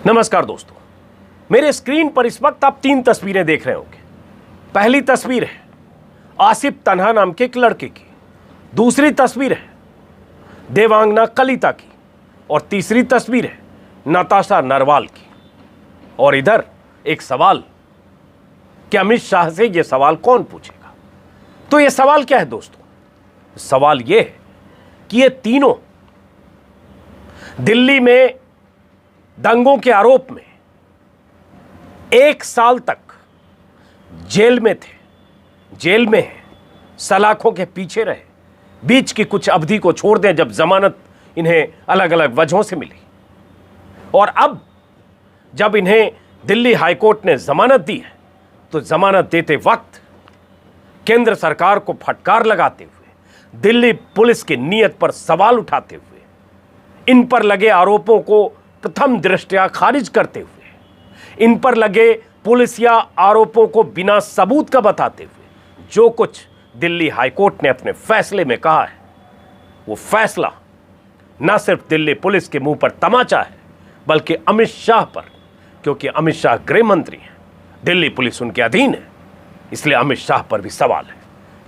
नमस्कार दोस्तों, मेरे स्क्रीन पर इस वक्त आप 3 तस्वीरें देख रहे होंगे। पहली तस्वीर है आसिफ तन्हा नाम के एक लड़के की, दूसरी तस्वीर है देवांगना कलिता की और तीसरी तस्वीर है नताशा नरवाल की। और इधर एक सवाल कि अमित शाह से यह सवाल कौन पूछेगा। तो यह सवाल क्या है दोस्तों? सवाल यह है कि ये तीनों दिल्ली में दंगों के आरोप में 1 साल तक जेल में थे, जेल में हैं, सलाखों के पीछे रहे, बीच की कुछ अवधि को छोड़ दें जब जमानत इन्हें अलग अलग वजहों से मिली, और अब जब इन्हें दिल्ली हाईकोर्ट ने जमानत दी है तो जमानत देते वक्त केंद्र सरकार को फटकार लगाते हुए, दिल्ली पुलिस की नीयत पर सवाल उठाते हुए, इन पर लगे आरोपों को प्रथम दृष्टया खारिज करते हुए, इन पर लगे पुलिसिया आरोपों को बिना सबूत का बताते हुए जो कुछ दिल्ली हाईकोर्ट ने अपने फैसले में कहा है, वो फैसला न सिर्फ दिल्ली पुलिस के मुंह पर तमाचा है बल्कि अमित शाह पर, क्योंकि अमित शाह गृह मंत्री हैं, दिल्ली पुलिस उनके अधीन है, इसलिए अमित शाह पर भी सवाल है,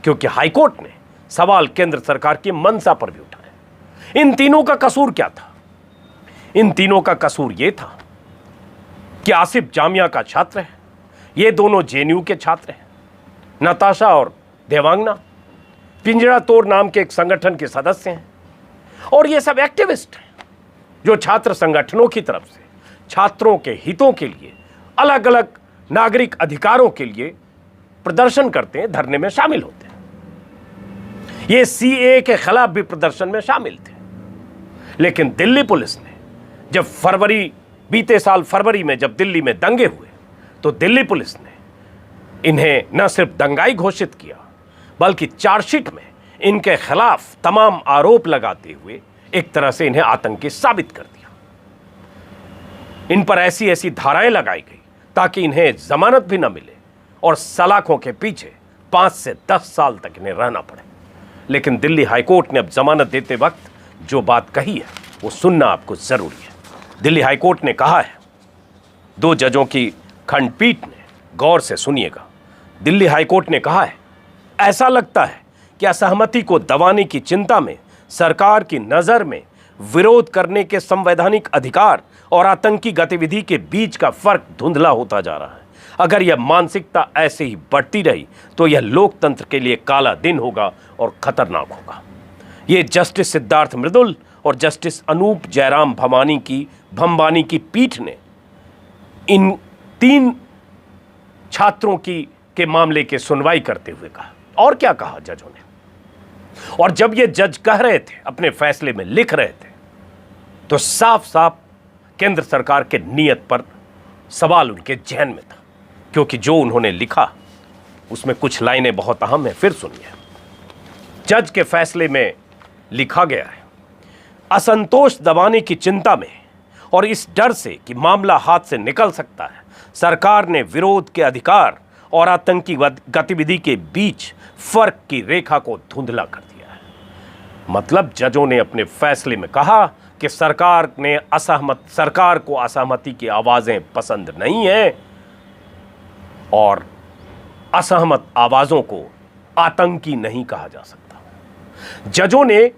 क्योंकि हाईकोर्ट ने सवाल केंद्र सरकार की मंशा पर भी उठाया। इन तीनों का कसूर क्या था? इन तीनों का कसूर यह था कि आसिफ जामिया का छात्र है, ये दोनों जेएनयू के छात्र हैं, नताशा और देवांगना पिंजरा तोड़ नाम के एक संगठन के सदस्य हैं, और ये सब एक्टिविस्ट हैं जो छात्र संगठनों की तरफ से छात्रों के हितों के लिए, अलग अलग नागरिक अधिकारों के लिए प्रदर्शन करते हैं, धरने में शामिल होते हैं। ये सीए के खिलाफ भी प्रदर्शन में शामिल थे। लेकिन दिल्ली पुलिस ने जब बीते साल फरवरी में जब दिल्ली में दंगे हुए तो दिल्ली पुलिस ने इन्हें न सिर्फ दंगाई घोषित किया बल्कि चार्जशीट में इनके खिलाफ तमाम आरोप लगाते हुए एक तरह से इन्हें आतंकी साबित कर दिया। इन पर ऐसी ऐसी धाराएं लगाई गई ताकि इन्हें जमानत भी न मिले और सलाखों के पीछे 5 से 10 साल तक इन्हें रहना पड़े। लेकिन दिल्ली हाईकोर्ट ने अब जमानत देते वक्त जो बात कही है वो सुनना आपको जरूरी है। दिल्ली हाईकोर्ट ने कहा है, 2 जजों की खंडपीठ ने, गौर से सुनिएगा, दिल्ली हाईकोर्ट ने कहा है, ऐसा लगता है कि असहमति को दबाने की चिंता में सरकार की नज़र में विरोध करने के संवैधानिक अधिकार और आतंकी गतिविधि के बीच का फर्क धुंधला होता जा रहा है। अगर यह मानसिकता ऐसे ही बढ़ती रही तो यह लोकतंत्र के लिए काला दिन होगा और खतरनाक होगा। ये जस्टिस सिद्धार्थ मृदुल और जस्टिस अनूप जयराम भंबानी की पीठ ने इन 3 छात्रों के मामले की सुनवाई करते हुए कहा। और क्या कहा जजों ने? और जब ये जज कह रहे थे, अपने फैसले में लिख रहे थे, तो साफ साफ केंद्र सरकार के नीयत पर सवाल उनके जहन में था, क्योंकि जो उन्होंने लिखा उसमें कुछ लाइनें बहुत अहम हैं। फिर सुनिए, जज के फैसले में लिखा गया है, असंतोष दबाने की चिंता में और इस डर से कि मामला हाथ से निकल सकता है, सरकार ने विरोध के अधिकार और आतंकी गतिविधि के बीच फर्क की रेखा को धुंधला कर दिया है। मतलब जजों ने अपने फैसले में कहा कि सरकार को असहमति की आवाजें पसंद नहीं है और असहमत आवाजों को आतंकी नहीं कहा जा सकता। जजों ने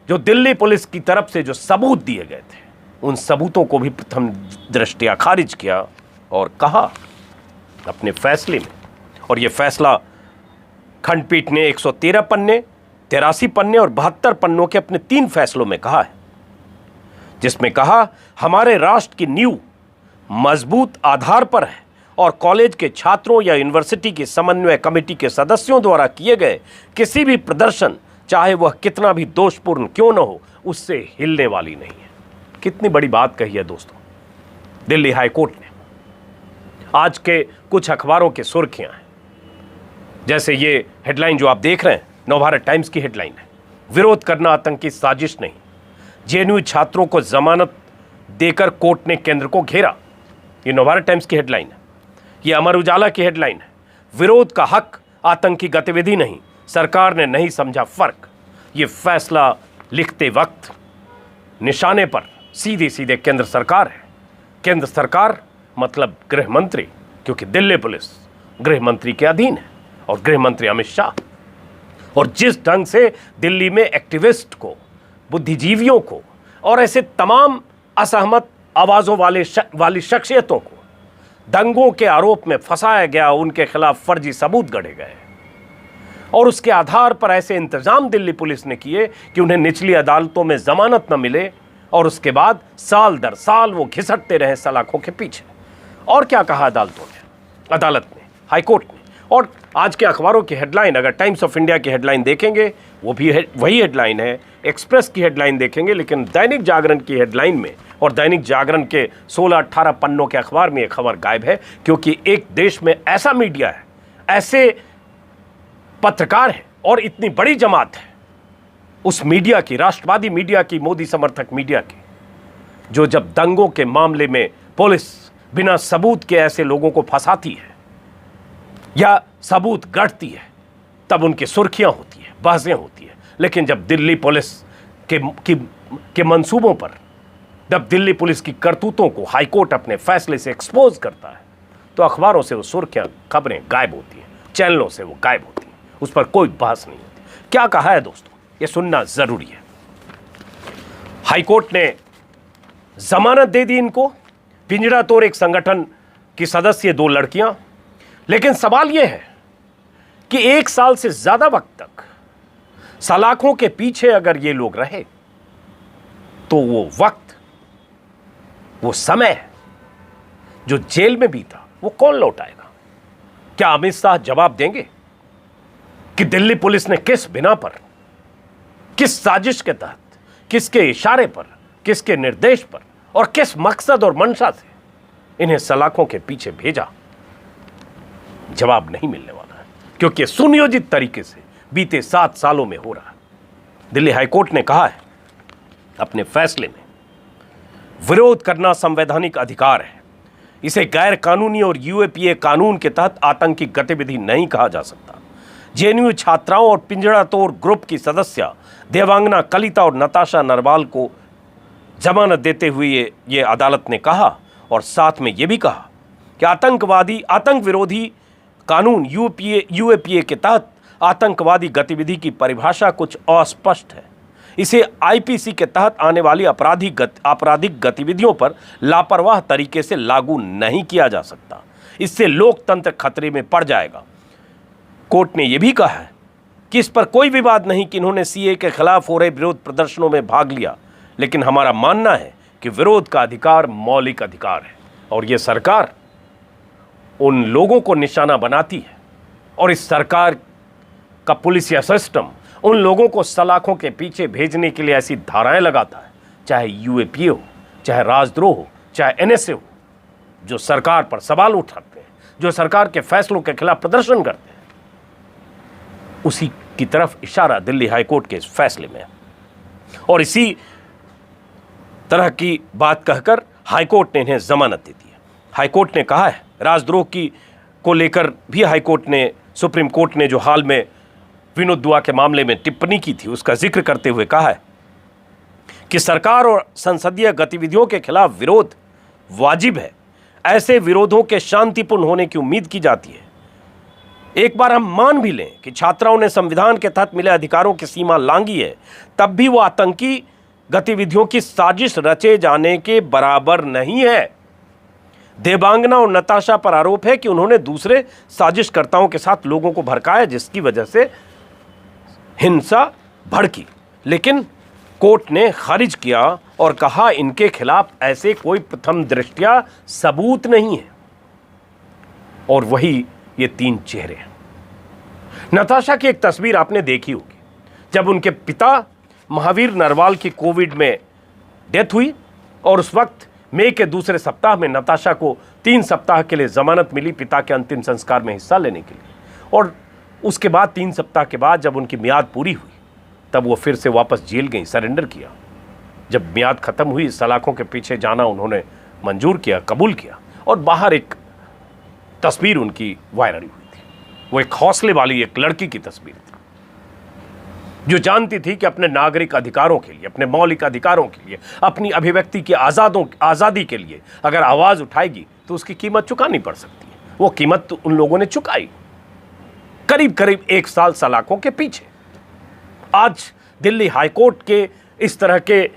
जो दिल्ली पुलिस की तरफ से जो सबूत दिए गए थे उन सबूतों को भी प्रथम दृष्टया खारिज किया और कहा अपने फैसले में, और यह फैसला खंडपीठ ने 113 पन्ने, 83 पन्ने और 72 पन्नों के अपने 3 फैसलों में कहा है, जिसमें कहा, हमारे राष्ट्र की नींव मजबूत आधार पर है और कॉलेज के छात्रों या यूनिवर्सिटी की समन्वय कमेटी के सदस्यों द्वारा किए गए किसी भी प्रदर्शन, चाहे वह कितना भी दोषपूर्ण क्यों न हो, उससे हिलने वाली नहीं है। कितनी बड़ी बात कही है दोस्तों दिल्ली हाईकोर्ट ने। आज के कुछ अखबारों की सुर्खियां हैं, जैसे ये हेडलाइन जो आप देख रहे हैं, नवभारत टाइम्स की हेडलाइन है, विरोध करना आतंकी साजिश नहीं, जेएनयू छात्रों को जमानत देकर कोर्ट ने केंद्र को घेरा। ये नवभारत टाइम्स की हेडलाइन है। ये अमर उजाला की हेडलाइन है, विरोध का हक आतंकी गतिविधि नहीं, सरकार ने नहीं समझा फर्क। ये फैसला लिखते वक्त निशाने पर सीधे सीधे केंद्र सरकार है, केंद्र सरकार मतलब गृह मंत्री, क्योंकि दिल्ली पुलिस गृह मंत्री के अधीन है और गृह मंत्री अमित शाह। और जिस ढंग से दिल्ली में एक्टिविस्ट को, बुद्धिजीवियों को और ऐसे तमाम असहमत आवाजों वाली शख्सियतों को दंगों के आरोप में फंसाया गया, उनके खिलाफ फर्जी सबूत गढ़े गए और उसके आधार पर ऐसे इंतजाम दिल्ली पुलिस ने किए कि उन्हें निचली अदालतों में जमानत न मिले और उसके बाद साल दर साल वो घिसटते रहे सलाखों के पीछे। और क्या कहा अदालत ने, हाई कोर्ट ने। और आज के अखबारों की हेडलाइन, अगर टाइम्स ऑफ इंडिया की हेडलाइन देखेंगे वो भी वही हेडलाइन है, एक्सप्रेस की हेडलाइन देखेंगे, लेकिन दैनिक जागरण की हेडलाइन में और दैनिक जागरण के 16-18 पन्नों के अखबार में एक खबर गायब है, क्योंकि एक देश में ऐसा मीडिया है, ऐसे पत्रकार हैं और इतनी बड़ी जमात है उस मीडिया की, राष्ट्रवादी मीडिया की, मोदी समर्थक मीडिया की, जो जब दंगों के मामले में पुलिस बिना सबूत के ऐसे लोगों को फंसाती है या सबूत गढ़ती है तब उनकी सुर्खियां होती है, बहसें होती है। लेकिन जब दिल्ली पुलिस के मंसूबों पर, जब दिल्ली पुलिस की करतूतों को हाईकोर्ट अपने फैसले से एक्सपोज करता है तो अखबारों से वो सुर्खियां, खबरें गायब होती हैं, चैनलों से वो गायब होती हैं, उस पर कोई बहस नहीं होती। क्या कहा है दोस्तों, ये सुनना जरूरी है। हाईकोर्ट ने जमानत दे दी इनको, पिंजरा तोड़ एक संगठन की सदस्य 2 लड़कियां। लेकिन सवाल यह है कि 1 साल से ज्यादा वक्त तक सलाखों के पीछे अगर ये लोग रहे तो वो वक्त, वो समय जो जेल में बीता वो कौन लौटाएगा? क्या अमित शाह जवाब देंगे कि दिल्ली पुलिस ने किस बिना पर, किस साजिश के तहत, किसके इशारे पर, किसके निर्देश पर और किस मकसद और मंशा से इन्हें सलाखों के पीछे भेजा? जवाब नहीं मिलने वाला है, क्योंकि सुनियोजित तरीके से बीते 7 सालों में हो रहा है। दिल्ली हाईकोर्ट ने कहा है अपने फैसले में, विरोध करना संवैधानिक अधिकार है, इसे गैर कानूनी और यूएपीए कानून के तहत आतंकी गतिविधि नहीं कहा जा सकता। जेएनयू छात्राओं और पिंजरा तोड़ ग्रुप की सदस्य देवांगना कलिता और नताशा नरवाल को जमानत देते हुए ये अदालत ने कहा और साथ में ये भी कहा कि आतंक विरोधी कानून यूएपीए के तहत आतंकवादी गतिविधि की परिभाषा कुछ अस्पष्ट है। इसे आईपीसी के तहत आने वाली आपराधिक गतिविधियों पर लापरवाह तरीके से लागू नहीं किया जा सकता। इससे लोकतंत्र खतरे में पड़ जाएगा। कोर्ट ने यह भी कहा है कि इस पर कोई विवाद नहीं कि इन्होंने सीए के खिलाफ हो रहे विरोध प्रदर्शनों में भाग लिया, लेकिन हमारा मानना है कि विरोध का अधिकार मौलिक अधिकार है और यह सरकार उन लोगों को निशाना बनाती है और इस सरकार का पुलिसिया सिस्टम उन लोगों को सलाखों के पीछे भेजने के लिए ऐसी धाराएं लगाता है, चाहे यूएपीए हो, चाहे राजद्रोह हो, चाहे एनएसए हो, जो सरकार पर सवाल उठाते हैं, जो सरकार के फैसलों के खिलाफ प्रदर्शन करते हैं। उसी की तरफ इशारा दिल्ली हाईकोर्ट के इस फैसले में है और इसी तरह की बात कहकर हाईकोर्ट ने इन्हें जमानत दे दी है। हाईकोर्ट ने कहा है, राजद्रोह को लेकर भी हाईकोर्ट ने, सुप्रीम कोर्ट ने जो हाल में विनोद दुआ के मामले में टिप्पणी की थी उसका जिक्र करते हुए कहा है कि सरकार और संसदीय गतिविधियों के खिलाफ विरोध वाजिब है। ऐसे विरोधों के शांतिपूर्ण होने की उम्मीद की जाती है। एक बार हम मान भी लें कि छात्राओं ने संविधान के तहत मिले अधिकारों की सीमा लांघी है, तब भी वो आतंकी गतिविधियों की साजिश रचे जाने के बराबर नहीं है। देवांगना और नताशा पर आरोप है कि उन्होंने दूसरे साजिशकर्ताओं के साथ लोगों को भड़काया, जिसकी वजह से हिंसा भड़की, लेकिन कोर्ट ने खारिज किया और कहा इनके खिलाफ ऐसे कोई प्रथम दृष्टया सबूत नहीं है। और वही ये 3 चेहरे हैं। नताशा की एक तस्वीर आपने देखी होगी, जब उनके पिता महावीर नरवाल की कोविड में डेथ हुई और उस वक्त मई के दूसरे सप्ताह में नताशा को 3 सप्ताह के लिए जमानत मिली पिता के अंतिम संस्कार में हिस्सा लेने के लिए। और उसके बाद 3 सप्ताह के बाद जब उनकी मियाद पूरी हुई तब वो फिर से वापस जेल गई, सरेंडर किया। जब मियाद खत्म हुई, सलाखों के पीछे जाना उन्होंने मंजूर किया, कबूल किया और बाहर एक तस्वीर उनकी वायरल हुई थी। वो एक हौसले वाली एक लड़की की तस्वीर थी। जो जानती थी कि अपने नागरिक अधिकारों के लिए, अपने मौलिक अधिकारों के लिए, अपनी अभिव्यक्ति की आज़ादी के लिए अगर आवाज़ उठाएगी तो उसकी कीमत चुकानी पड़ सकती है। वो कीमत तो उन लोगों ने चुकाई, करीब करीब 1 साल सलाखों के पीछे। आज दिल्ली हाईकोर्ट के इस तरह के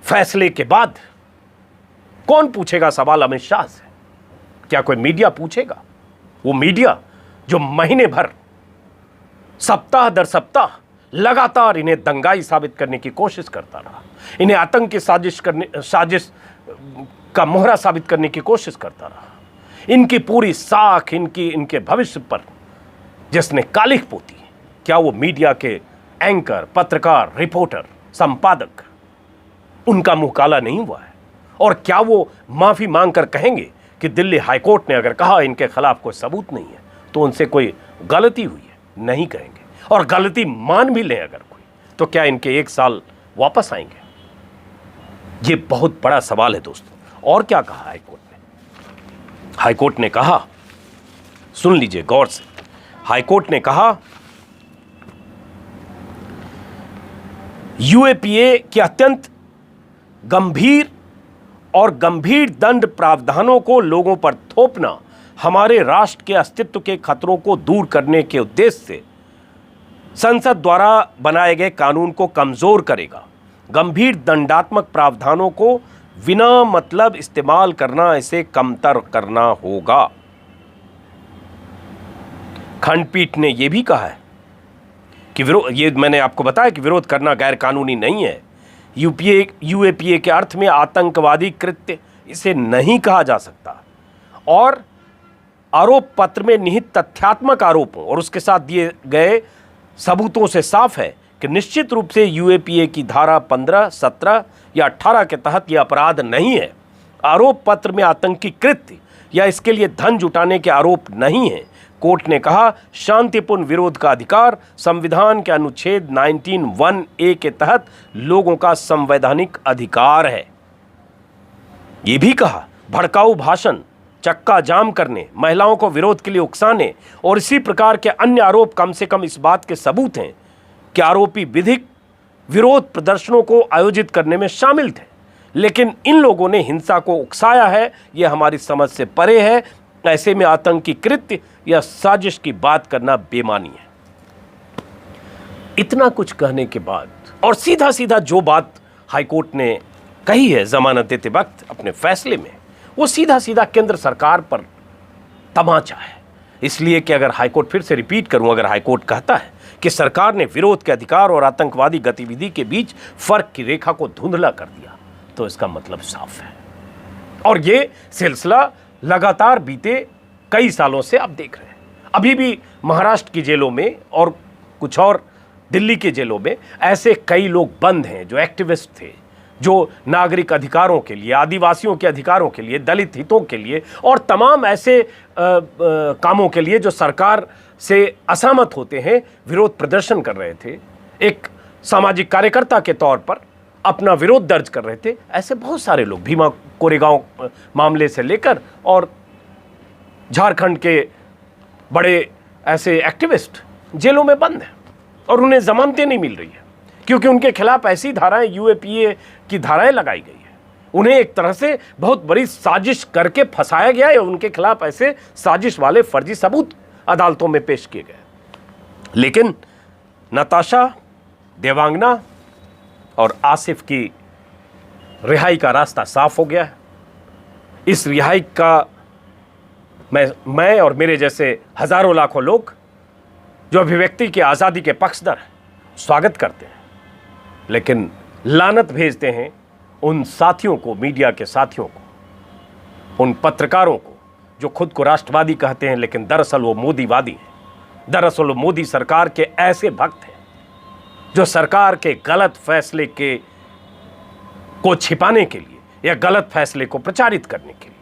फैसले के बाद कौन पूछेगा सवाल अमित शाह से? क्या कोई मीडिया पूछेगा? वो मीडिया जो महीने भर, सप्ताह दर सप्ताह लगातार इन्हें दंगाई साबित करने की कोशिश करता रहा, इन्हें आतंक की साजिश का मोहरा साबित करने की कोशिश करता रहा, इनकी पूरी साख इनके भविष्य पर जिसने कालिख पोती, क्या वो मीडिया के एंकर, पत्रकार, रिपोर्टर, संपादक, उनका मुंह काला नहीं हुआ है? और क्या वो माफी मांगकर कहेंगे कि दिल्ली हाईकोर्ट ने अगर कहा इनके खिलाफ कोई सबूत नहीं है तो उनसे कोई गलती हुई है? नहीं कहेंगे। और गलती मान भी लें अगर कोई, तो क्या इनके 1 साल वापस आएंगे? ये बहुत बड़ा सवाल है दोस्तों। और क्या कहा हाईकोर्ट ने? हाईकोर्ट ने कहा, सुन लीजिए गौर से, हाईकोर्ट ने कहा यूएपीए के अत्यंत गंभीर दंड प्रावधानों को लोगों पर थोपना हमारे राष्ट्र के अस्तित्व के खतरों को दूर करने के उद्देश्य से संसद द्वारा बनाए गए कानून को कमजोर करेगा। गंभीर दंडात्मक प्रावधानों को बिना मतलब इस्तेमाल करना, इसे कमतर करना होगा। खंडपीठ ने यह भी कहा है कि ये मैंने आपको बताया कि विरोध करना गैर कानूनी नहीं है। यूएपीए के अर्थ में आतंकवादी कृत्य इसे नहीं कहा जा सकता। और आरोप पत्र में निहित तथ्यात्मक आरोपों और उसके साथ दिए गए सबूतों से साफ है कि निश्चित रूप से यूएपीए की धारा 15, 17 या 18 के तहत यह अपराध नहीं है। आरोप पत्र में आतंकी कृत्य या इसके लिए धन जुटाने के आरोप नहीं है। कोर्ट ने कहा, शांतिपूर्ण विरोध का अधिकार संविधान के अनुच्छेद 19(1)(a) के तहत लोगों का संवैधानिक अधिकार है। यह भी कहा, भड़काऊ भाषण, चक्का जाम करने, महिलाओं को विरोध के लिए उकसाने और इसी प्रकार के अन्य आरोप कम से कम इस बात के सबूत हैं कि आरोपी विधिक विरोध प्रदर्शनों को आयोजित करने में शामिल थे। लेकिन इन लोगों ने हिंसा को उकसाया है, यह हमारी समझ से परे है। ऐसे में आतंकी कृत्य या साजिश की बात करना बेमानी है। इतना कुछ कहने के बाद और सीधा सीधा जो बात हाईकोर्ट ने कही है जमानत देते वक्त अपने फैसले में, वो सीधा सीधा केंद्र सरकार पर तमाचा है। इसलिए कि अगर हाईकोर्ट, फिर से रिपीट करूं, अगर हाईकोर्ट कहता है कि सरकार ने विरोध के अधिकार और आतंकवादी गतिविधि के बीच फर्क की रेखा को धुंधला कर दिया, तो इसका मतलब साफ है। और ये सिलसिला लगातार बीते कई सालों से आप देख रहे हैं। अभी भी महाराष्ट्र की जेलों में और कुछ और दिल्ली के जेलों में ऐसे कई लोग बंद हैं जो एक्टिविस्ट थे, जो नागरिक अधिकारों के लिए, आदिवासियों के अधिकारों के लिए, दलित हितों के लिए और तमाम ऐसे कामों के लिए जो सरकार से असहमत होते हैं, विरोध प्रदर्शन कर रहे थे, एक सामाजिक कार्यकर्ता के तौर पर अपना विरोध दर्ज कर रहे थे। ऐसे बहुत सारे लोग भीमा कोरेगांव मामले से लेकर और झारखंड के बड़े ऐसे एक्टिविस्ट जेलों में बंद हैं और उन्हें जमानतें नहीं मिल रही है क्योंकि उनके खिलाफ ऐसी धाराएं, यूएपीए की धाराएं लगाई गई है। उन्हें एक तरह से बहुत बड़ी साजिश करके फंसाया गया है। उनके खिलाफ ऐसे साजिश वाले फर्जी सबूत अदालतों में पेश किए गए। लेकिन नताशा, देवांगना और आसिफ की रिहाई का रास्ता साफ हो गया है। इस रिहाई का मैं और मेरे जैसे हजारों लाखों लोग जो अभिव्यक्ति की आज़ादी के पक्षधर हैं, स्वागत करते हैं। लेकिन लानत भेजते हैं उन साथियों को, मीडिया के साथियों को, उन पत्रकारों को जो खुद को राष्ट्रवादी कहते हैं लेकिन दरअसल वो मोदीवादी हैं। दरअसल वो मोदी सरकार के ऐसे भक्त हैं जो सरकार के गलत फैसले को छिपाने के लिए या गलत फैसले को प्रचारित करने के लिए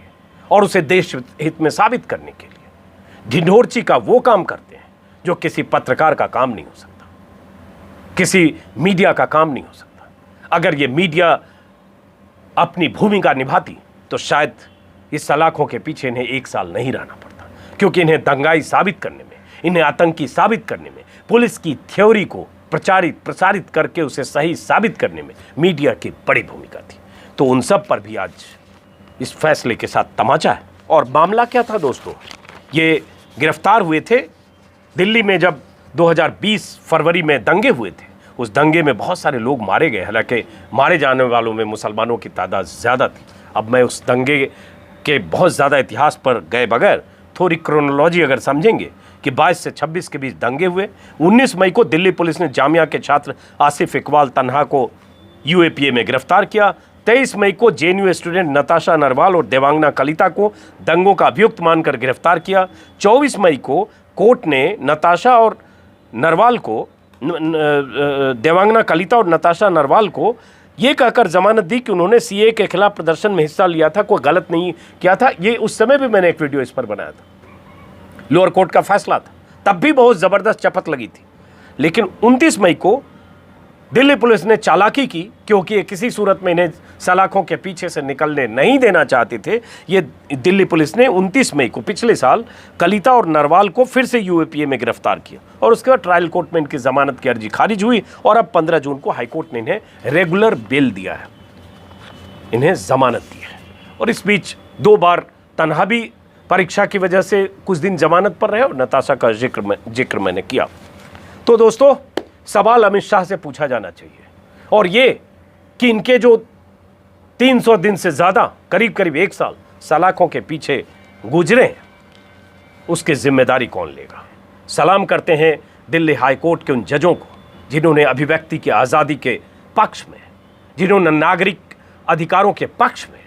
और उसे देश हित में साबित करने के लिए ढिंढोरची का वो काम करते हैं जो किसी पत्रकार का काम नहीं हो सकता, किसी मीडिया का काम नहीं हो सकता। अगर ये मीडिया अपनी भूमिका निभाती तो शायद इस सलाखों के पीछे इन्हें 1 साल नहीं रहना पड़ता, क्योंकि इन्हें दंगाई साबित करने में, इन्हें आतंकी साबित करने में, पुलिस की थ्योरी को प्रसारित करके उसे सही साबित करने में मीडिया की बड़ी भूमिका थी। तो उन सब पर भी आज इस फैसले के साथ तमाचा है। और मामला क्या था दोस्तों, ये गिरफ्तार हुए थे दिल्ली में जब 2020 फरवरी में दंगे हुए थे। उस दंगे में बहुत सारे लोग मारे गए, हालांकि मारे जाने वालों में मुसलमानों की तादाद ज़्यादा थी। अब मैं उस दंगे के बहुत ज़्यादा इतिहास पर गए बगैर थोड़ी क्रोनोलॉजी अगर समझेंगे कि 22 से 26 के बीच दंगे हुए। 19 मई को दिल्ली पुलिस ने जामिया के छात्र आसिफ इकबाल तन्हा को यूएपीए में गिरफ्तार किया। 23 मई को जेएनयू स्टूडेंट नताशा नरवाल और देवांगना कलिता को दंगों का अभियुक्त मानकर गिरफ्तार किया। 24 मई को कोर्ट ने नताशा और नरवाल को देवांगना कलिता और नताशा नरवाल को ये कहकर जमानत दी कि उन्होंने सीए के खिलाफ प्रदर्शन में हिस्सा लिया था, कोई गलत नहीं किया था। ये उस समय भी मैंने एक वीडियो इस पर बनाया था, लोअर कोर्ट का फैसला था, तब भी बहुत ज़बरदस्त चपत लगी थी। लेकिन 29 मई को दिल्ली पुलिस ने चालाकी की, क्योंकि किसी सूरत में इन्हें सलाखों के पीछे से निकलने नहीं देना चाहते थे। ये दिल्ली पुलिस ने 29 मई को पिछले साल कलिता और नरवाल को फिर से यूएपीए में गिरफ्तार किया और उसके बाद ट्रायल कोर्ट में इनकी जमानत की अर्जी खारिज हुई और अब 15 जून को हाईकोर्ट ने इन्हें रेगुलर बेल दिया है, इन्हें जमानत दी है। और इस बीच 2 बार तन्हा भी परीक्षा की वजह से कुछ दिन जमानत पर रहे और नताशा का जिक्र मैंने किया। तो दोस्तों, सवाल अमित शाह से पूछा जाना चाहिए और ये कि इनके जो 300 दिन से ज़्यादा करीब 1 साल सलाखों के पीछे गुजरे हैं, उसकी जिम्मेदारी कौन लेगा। सलाम करते हैं दिल्ली हाई कोर्ट के उन जजों को जिन्होंने अभिव्यक्ति की आज़ादी के पक्ष में, जिन्होंने नागरिक अधिकारों के पक्ष में,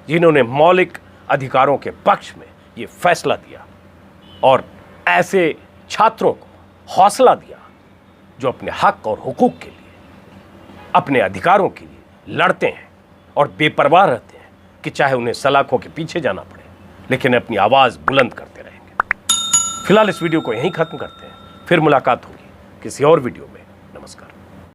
जिन्होंने मौलिक अधिकारों के पक्ष में ये फैसला दिया और ऐसे छात्रों को हौसला दिया जो अपने हक और हुकूक के लिए, अपने अधिकारों के लिए लड़ते हैं और बेपरवाह रहते हैं कि चाहे उन्हें सलाखों के पीछे जाना पड़े, लेकिन अपनी आवाज़ बुलंद करते रहेंगे। फिलहाल इस वीडियो को यहीं ख़त्म करते हैं, फिर मुलाकात होगी किसी और वीडियो में।